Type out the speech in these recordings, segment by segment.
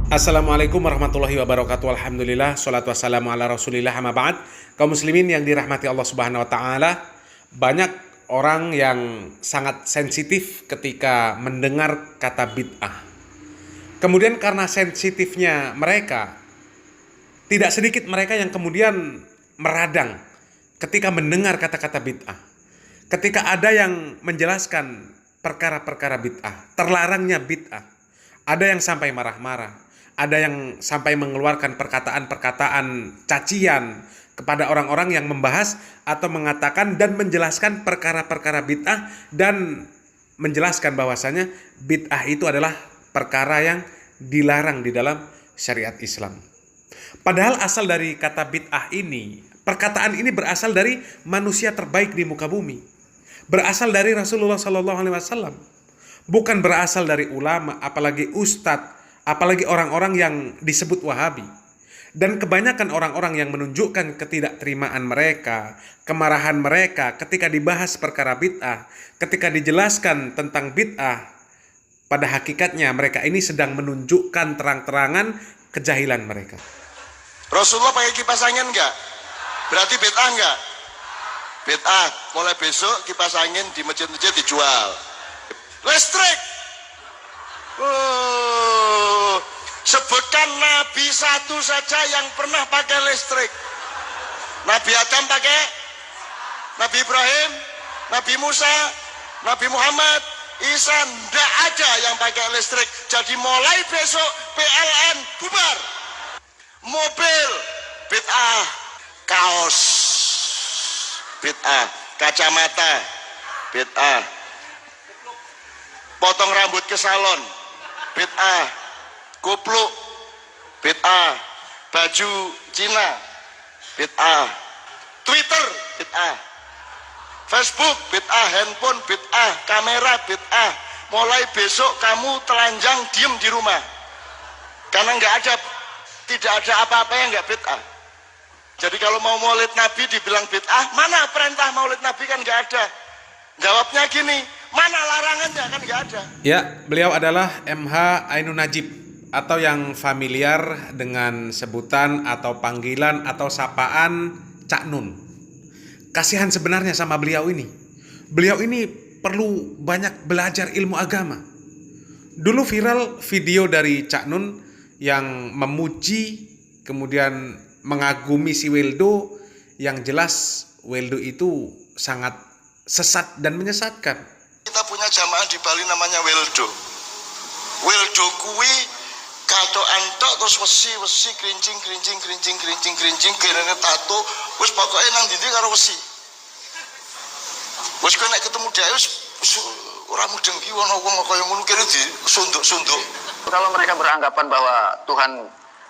Assalamualaikum warahmatullahi wabarakatuh. Alhamdulillah, salatu wassalamu ala rasulillah, amma ba'd. Kaum muslimin yang dirahmati Allah subhanahu wa ta'ala, banyak orang yang sangat sensitif ketika mendengar kata bid'ah. Kemudian karena sensitifnya mereka, tidak sedikit mereka yang kemudian meradang ketika mendengar kata-kata bid'ah. Ketika ada yang menjelaskan perkara-perkara bid'ah, terlarangnya bid'ah, ada yang sampai marah-marah, ada yang sampai mengeluarkan perkataan-perkataan cacian kepada orang-orang yang membahas atau mengatakan dan menjelaskan perkara-perkara bid'ah dan menjelaskan bahwasanya bid'ah itu adalah perkara yang dilarang di dalam syariat Islam. Padahal asal dari kata bid'ah ini, perkataan ini berasal dari manusia terbaik di muka bumi. Berasal dari Rasulullah SAW. Bukan berasal dari ulama, apalagi ustadz, apalagi orang-orang yang disebut Wahabi. Dan kebanyakan orang-orang yang menunjukkan ketidakterimaan mereka, kemarahan mereka ketika dibahas perkara bid'ah, ketika dijelaskan tentang bid'ah, pada hakikatnya mereka ini sedang menunjukkan terang-terangan kejahilan mereka. Rasulullah pakai kipas angin enggak? Berarti bid'ah enggak? Bid'ah. Mulai besok kipas angin di masjid-masjid dijual. Listrik. Sebutkan Nabi satu saja yang pernah pakai listrik. Nabi Adam pakai, Nabi Ibrahim, Nabi Musa, Nabi Muhammad, Isa, tidak ada yang pakai listrik. Jadi mulai besok PLN bubar. Mobil bid'ah, kaos bid'ah, kacamata bid'ah, potong rambut ke salon bid'ah, kupluk bid'ah, baju Cina bid'ah, Twitter bid'ah, Facebook bid'ah, handphone bid'ah, kamera bid'ah. Mulai besok kamu telanjang diem di rumah karena tidak ada apa-apa yang nggak bid'ah. Jadi kalau mau maulid Nabi dibilang bid'ah, mana perintah maulid Nabi, kan nggak ada. Jawabnya gini, mana larangannya, kan nggak ada. Ya, beliau adalah MH Ainun Najib, atau yang familiar dengan sebutan atau panggilan atau sapaan Cak Nun. Kasihan sebenarnya sama beliau ini. Beliau ini perlu banyak belajar ilmu agama. Dulu viral video dari Cak Nun yang memuji, kemudian mengagumi si Weldo, yang jelas Weldo itu sangat sesat dan menyesatkan. Kita punya jamaah di Bali namanya Weldo. Weldo kuwi kato antok terus wesi krincing kirene tato wis pokoke nang ndi karo wesi. Wis kowe nek ketemu dhewe wis ora mudeng ki ana wong kaya ngono kene disunduk-sunduk. Kalau mereka beranggapan bahwa Tuhan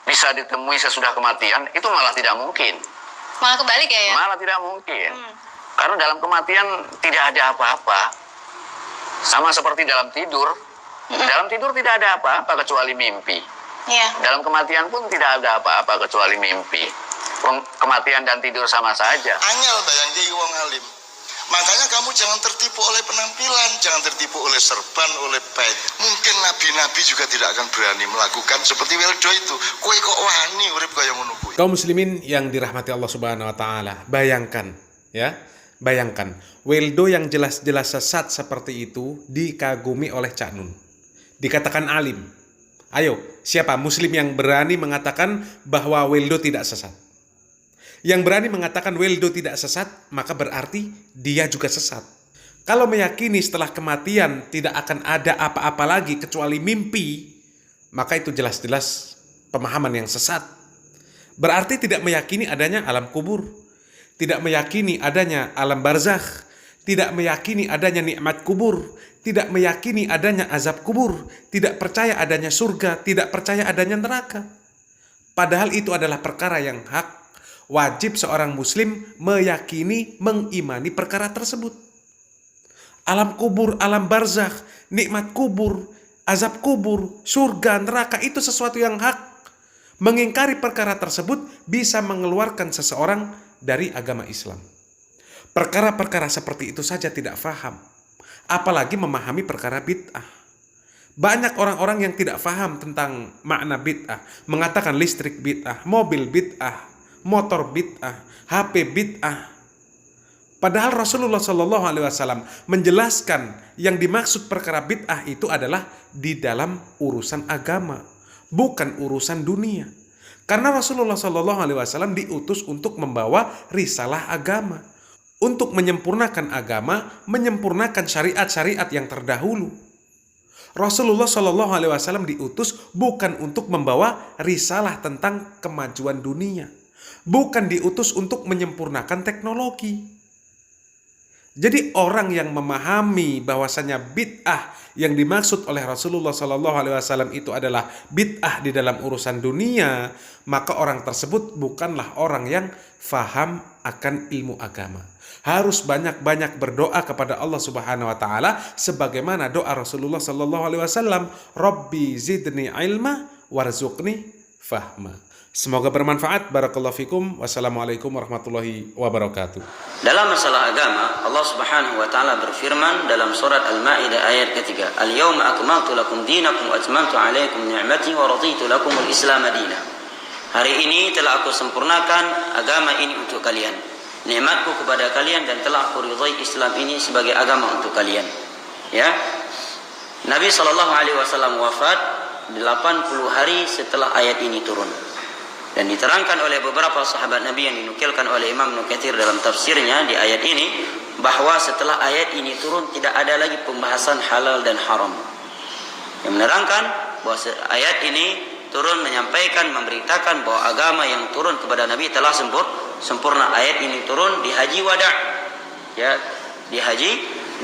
bisa ditemui sesudah kematian, itu malah tidak mungkin. Malah kebalik ya? Malah tidak mungkin. Karena dalam kematian tidak ada apa-apa. Sama seperti dalam tidur. Dalam tidur tidak ada apa-apa kecuali mimpi. Iya. Dalam kematian pun tidak ada apa-apa kecuali mimpi. Kematian dan tidur sama saja. Angel bayangke wong alim. Makanya kamu jangan tertipu oleh penampilan, jangan tertipu oleh serban, oleh bait. Mungkin nabi-nabi juga tidak akan berani melakukan seperti Weldo itu. Kowe kok wani urip kaya ngono kuwi. Kaum muslimin yang dirahmati Allah Subhanahu wa taala, bayangkan ya, bayangkan Weldo yang jelas-jelas sesat seperti itu dikagumi oleh Cak Nun. Dikatakan alim. Ayo, siapa muslim yang berani mengatakan bahwa Weldo tidak sesat? Yang berani mengatakan Weldo tidak sesat, maka berarti dia juga sesat. Kalau meyakini setelah kematian tidak akan ada apa-apa lagi kecuali mimpi, maka itu jelas-jelas pemahaman yang sesat. Berarti tidak meyakini adanya alam kubur, tidak meyakini adanya alam barzakh, tidak meyakini adanya nikmat kubur, tidak meyakini adanya azab kubur, tidak percaya adanya surga, tidak percaya adanya neraka. Padahal itu adalah perkara yang hak. Wajib seorang muslim meyakini, mengimani perkara tersebut. Alam kubur, alam barzakh, nikmat kubur, azab kubur, surga, neraka itu sesuatu yang hak. Mengingkari perkara tersebut bisa mengeluarkan seseorang dari agama Islam. Perkara-perkara seperti itu saja tidak faham, apalagi memahami perkara bid'ah. Banyak orang-orang yang tidak paham tentang makna bid'ah, mengatakan listrik bid'ah, mobil bid'ah, motor bid'ah, HP bid'ah. Padahal Rasulullah Shallallahu Alaihi Wasallam menjelaskan yang dimaksud perkara bid'ah itu adalah di dalam urusan agama, bukan urusan dunia. Karena Rasulullah Shallallahu Alaihi Wasallam diutus untuk membawa risalah agama, untuk menyempurnakan agama, menyempurnakan syariat-syariat yang terdahulu. Rasulullah Shallallahu Alaihi Wasallam diutus bukan untuk membawa risalah tentang kemajuan dunia, bukan diutus untuk menyempurnakan teknologi. Jadi orang yang memahami bahwasanya bid'ah yang dimaksud oleh Rasulullah Shallallahu Alaihi Wasallam itu adalah bid'ah di dalam urusan dunia, maka orang tersebut bukanlah orang yang faham akan ilmu agama. Harus banyak-banyak berdoa kepada Allah Subhanahu wa taala sebagaimana doa Rasulullah sallallahu alaihi wasallam, "Rabbi zidni ilma warzuqni fahma." Semoga bermanfaat. Barakallahu fikum. Wassalamualaikum warahmatullahi wabarakatuh. Dalam masalah agama, Allah Subhanahu wa taala berfirman dalam surat Al-Maidah ayat ketiga, "Al-yauma akmaltu lakum dinakum wa atmamtu 'alaikum ni'mati wa raditu lakumul Islam dinan." Hari ini telah aku sempurnakan agama ini untuk kalian. Nikmatku kepada kalian dan telah aku ridhai Islam ini sebagai agama untuk kalian. Ya. Nabi sallallahu alaihi wasallam wafat 80 hari setelah ayat ini turun. Dan diterangkan oleh beberapa sahabat Nabi yang dinukilkan oleh Imam Ibnu Katsir dalam tafsirnya di ayat ini bahwa setelah ayat ini turun tidak ada lagi pembahasan halal dan haram. Yang menerangkan bahwa ayat ini turun menyampaikan, memberitakan bahwa agama yang turun kepada Nabi telah sempurna. Ayat ini turun di Haji Wada, ya, di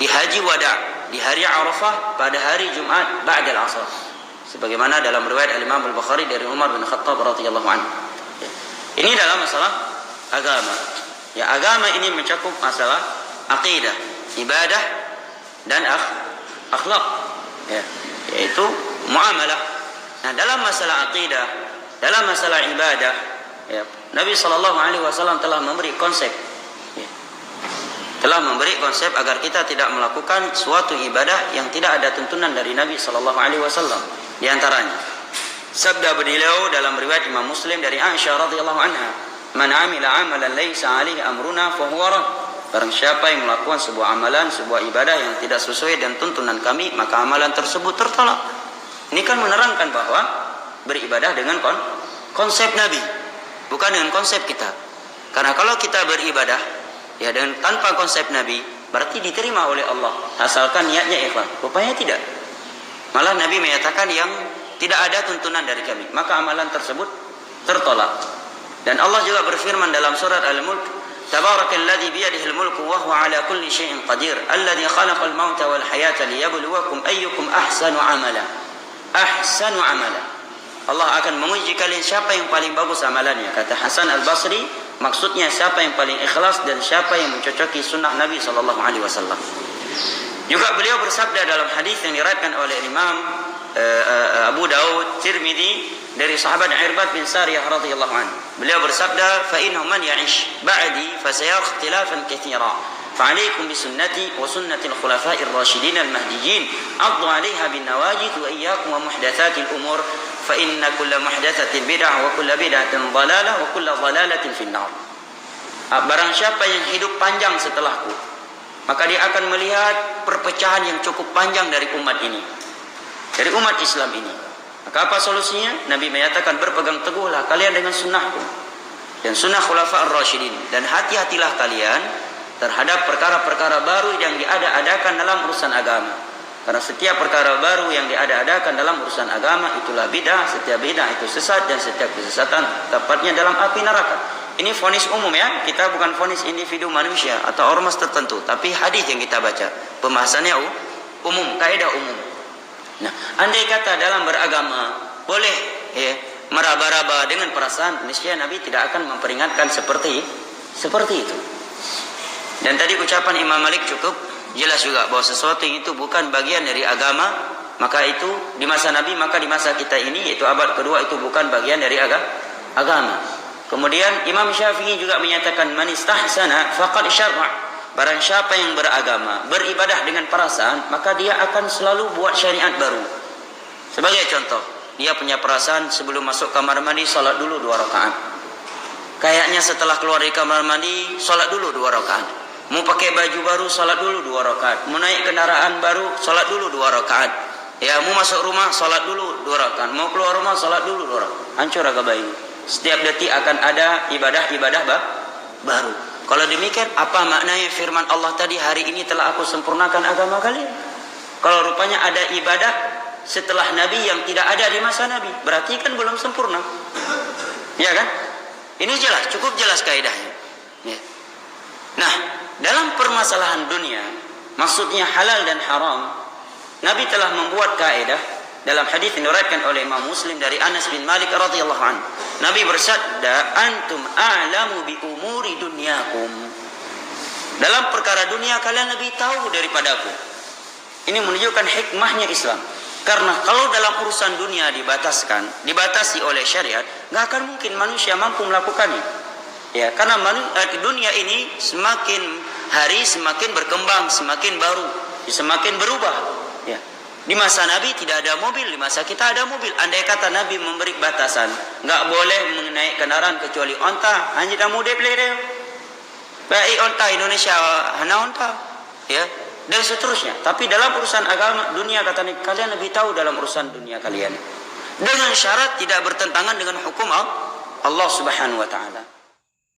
Haji Wada, di hari Arafah pada hari Jumat ba'dal asar. Sebagaimana dalam riwayat Al-Imam Al-Bukhari dari Umar bin Khattab radhiyallahu anhu. Ya. Ini dalam masalah agama. Ya, agama ini mencakup masalah akidah, ibadah dan akhlak. Ya, yaitu muamalah. Nah, dalam masalah akidah, dalam masalah ibadah, ya, Nabi sallallahu alaihi wasallam telah memberi konsep. Ya, telah memberi konsep agar kita tidak melakukan suatu ibadah yang tidak ada tuntunan dari Nabi sallallahu alaihi wasallam. Di antaranya sabda beliau dalam riwayat Imam Muslim dari Aisyah radhiyallahu anha, "Man 'amila 'amalan laisa 'alaihi amruna fa huwa rad." Barang siapa yang melakukan sebuah amalan, sebuah ibadah yang tidak sesuai dengan tuntunan kami, maka amalan tersebut tertolak. Ini kan menerangkan bahwa beribadah dengan konsep Nabi, bukan dengan konsep kita. Karena kalau kita beribadah ya dengan tanpa konsep Nabi, berarti diterima oleh Allah asalkan niatnya ikhlas. Rupanya tidak. Malah Nabi menyatakan yang tidak ada tuntunan dari kami, maka amalan tersebut tertolak. Dan Allah juga berfirman dalam surat Al-Mulk, "Tabarakalladzi biyadihi al-mulku wa huwa 'ala kulli syai'in qadir, alladzi khalaqal mauta wal hayata liyabluwakum ayyukum ahsanu 'amala." Ahsanu 'amala. Allah akan menguji kalian siapa yang paling bagus amalannya. Kata Hasan Al-Basri, maksudnya siapa yang paling ikhlas dan siapa yang mencocoki sunnah Nabi sallallahu alaihi wasallam. Juga beliau bersabda dalam hadis yang diriwayatkan oleh Imam Abu Daud, Tirmidzi dari sahabat Irbad bin Sariyah radhiyallahu anhu. Beliau bersabda, "Fa innahu man ya'ish ba'di fa sayara ikhtilafan katsira. Fa'alaikum bisunnati wa sunnatil khulafa'ir rasyidin al-mahdiyyin. 'addu 'alaiha bin nawajid wa iyyakum wa muhdatsatil umur fa inna kulla muhdatsatin bid'ah wa kulla bid'atin dhalalah wa kulla dhalalatin fin-nar." Barang siapa yang hidup panjang setelahku, maka dia akan melihat perpecahan yang cukup panjang dari umat ini, dari umat Islam ini. Maka apa solusinya? Nabi menyatakan, berpegang teguhlah kalian dengan sunnahku dan sunnah khulafa'ir rasyidin, dan hati-hatilah kalian terhadap perkara-perkara baru yang diada-adakan dalam urusan agama. Karena setiap perkara baru yang diada-adakan dalam urusan agama itulah bid'ah, setiap bid'ah itu sesat, dan setiap kesesatan tepatnya dalam api neraka. Ini vonis umum ya, kita bukan vonis individu manusia atau ormas tertentu, tapi hadis yang kita baca, pembahasannya umum, kaidah umum. Nah, andai kata dalam beragama boleh ya meraba-raba dengan perasaan, niscaya Nabi tidak akan memperingatkan seperti itu. Dan tadi ucapan Imam Malik cukup jelas juga bahwa sesuatu yang itu bukan bagian dari agama, maka itu di masa Nabi, maka di masa kita ini yaitu abad kedua itu bukan bagian dari agama. Kemudian Imam Syafi'i juga menyatakan, man istahsana faqad syarra. Barang siapa yang beragama, beribadah dengan perasaan, maka dia akan selalu buat syariat baru. Sebagai contoh, dia punya perasaan sebelum masuk kamar mandi salat dulu 2 rakaat. Kayaknya setelah keluar dari kamar mandi salat dulu 2 rakaat. Mau pakai baju baru salat dulu 2 rakaat. Mau naik kendaraan baru salat dulu 2 rakaat. Ya, mau masuk rumah salat dulu 2 rakaat. Mau keluar rumah salat dulu 2 rakaat. Hancur agama ini. Setiap detik akan ada ibadah-ibadah baru. Kalau demikian, apa maknanya firman Allah tadi, hari ini telah aku sempurnakan agama kalian? Kalau rupanya ada ibadah setelah Nabi yang tidak ada di masa Nabi, berarti kan belum sempurna. Ya kan? Ini jelas, cukup jelas kaidahnya. Ya. Nah, dalam permasalahan dunia, maksudnya halal dan haram, Nabi telah membuat kaidah dalam hadis yang diriwayatkan oleh Imam Muslim dari Anas bin Malik radhiyallahu anhu. Nabi bersabda, "Antum a'lamu bi umuri dunyakum." Dalam perkara dunia kalian lebih tahu daripadaku. Ini menunjukkan hikmahnya Islam. Karena kalau dalam urusan dunia dibatasi oleh syariat, nggak akan mungkin manusia mampu melakukannya. Ya, karena dunia ini semakin hari semakin berkembang, semakin baru, semakin berubah. Ya. Di masa Nabi tidak ada mobil, di masa kita ada mobil. Andai kata Nabi memberi batasan, nggak boleh menaik kendaraan kecuali onta, hanya dah mudah pelere. Baik onta Indonesia, hanya onta, ya, dan seterusnya. Tapi dalam urusan agama dunia, kata Nabi, kalian lebih tahu dalam urusan dunia kalian. Dengan syarat tidak bertentangan dengan hukum Allah Subhanahu wa taala.